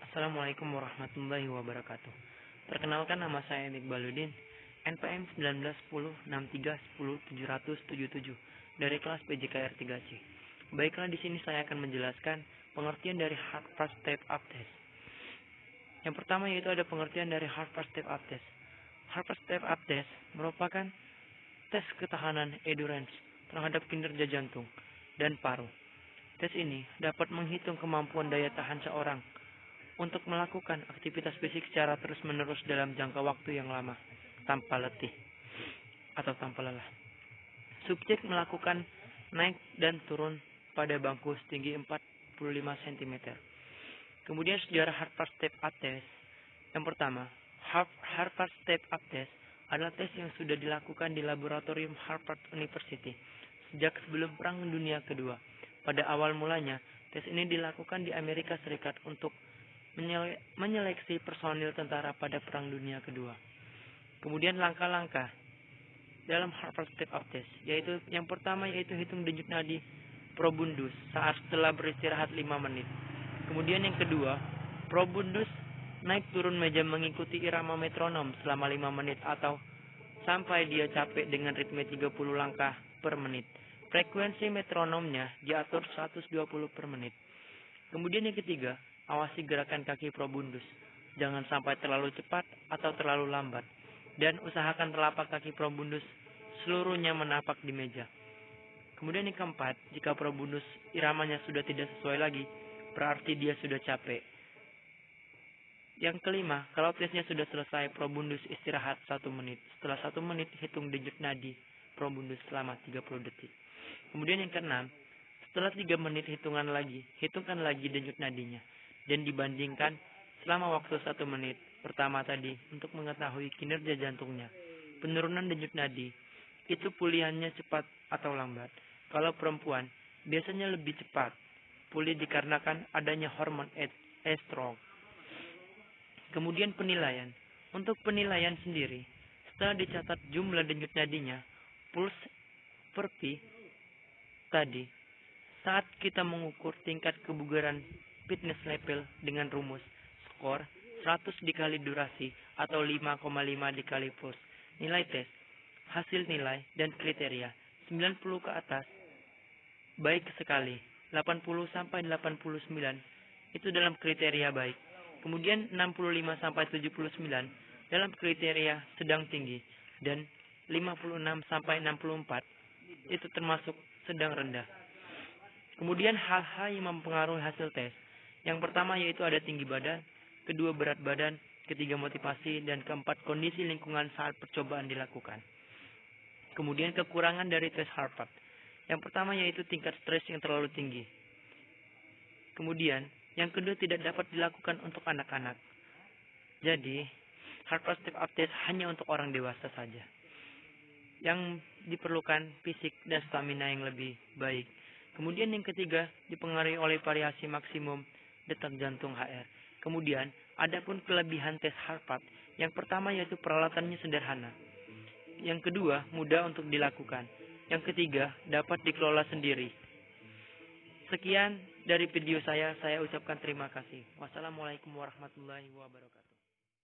Assalamualaikum warahmatullahi wabarakatuh. Perkenalkan, nama saya Iqbaluddin, NPM 191063107777 dari kelas PJKR 3C. Baiklah, di sini saya akan menjelaskan pengertian dari Hard First Step Up Test. Yang pertama yaitu ada pengertian dari Hard First Step Up Test. Hard First Step Up Test merupakan tes ketahanan endurance terhadap kinerja jantung dan paru. Tes ini dapat menghitung kemampuan daya tahan seorang untuk melakukan aktivitas fisik secara terus-menerus dalam jangka waktu yang lama, tanpa letih atau tanpa lelah. Subjek melakukan naik dan turun pada bangku setinggi 45 cm. Kemudian sejarah Harvard Step Up Test. Yang pertama, Harvard Step Up Test adalah tes yang sudah dilakukan di laboratorium Harvard University sejak sebelum Perang Dunia Kedua. Pada awal mulanya, tes ini dilakukan di Amerika Serikat untuk menyeleksi personil tentara pada Perang Dunia Kedua. Kemudian langkah-langkah dalam Harvard Step Up Test, yaitu yang pertama yaitu hitung denyut nadi probundus saat setelah beristirahat 5 menit. Kemudian yang kedua, probundus naik turun meja mengikuti irama metronom selama 5 menit atau sampai dia capek dengan ritme 30 langkah per menit. Frekuensi metronomnya diatur 120 per menit. Kemudian yang ketiga, awasi gerakan kaki probundus. Jangan sampai terlalu cepat atau terlalu lambat. Dan usahakan telapak kaki probundus seluruhnya menapak di meja. Kemudian yang keempat, jika probundus iramanya sudah tidak sesuai lagi, berarti dia sudah capek. Yang kelima, kalau tesnya sudah selesai, probundus istirahat 1 menit. Setelah 1 menit, hitung denyut nadi probundus selama 30 detik. Kemudian yang keenam, setelah 3 menit hitungkan lagi denyut nadinya. Dan dibandingkan selama waktu 1 menit pertama tadi untuk mengetahui kinerja jantungnya. Penurunan denyut nadi itu pulihannya cepat atau lambat. Kalau perempuan biasanya lebih cepat pulih dikarenakan adanya hormon estrogen. Kemudian penilaian. Untuk penilaian sendiri, setelah dicatat jumlah denyut nadinya, pulse per pi tadi, saat kita mengukur tingkat kebugaran fitness level dengan rumus skor 100 dikali durasi atau 5,5 dikali pulse. Nilai tes, hasil nilai dan kriteria 90 ke atas baik sekali, 80 sampai 89 itu dalam kriteria baik. Kemudian 65 sampai 79 dalam kriteria sedang tinggi dan 56 sampai 64 itu termasuk sedang rendah. Kemudian hal-hal yang mempengaruhi hasil tes. Yang pertama yaitu ada tinggi badan, kedua berat badan, ketiga motivasi, dan keempat kondisi lingkungan saat percobaan dilakukan. Kemudian kekurangan dari tes Harvard. Yang pertama yaitu tingkat stres yang terlalu tinggi. Kemudian yang kedua tidak dapat dilakukan untuk anak-anak. Jadi Harvard Step Up Test hanya untuk orang dewasa saja yang diperlukan fisik dan stamina yang lebih baik. Kemudian yang ketiga dipengaruhi oleh variasi maksimum detak jantung HR. Kemudian adapun kelebihan tes Harvard, yang pertama yaitu peralatannya sederhana. Yang kedua mudah untuk dilakukan. Yang ketiga dapat dikelola sendiri. Sekian dari video saya ucapkan terima kasih. Wassalamualaikum warahmatullahi wabarakatuh.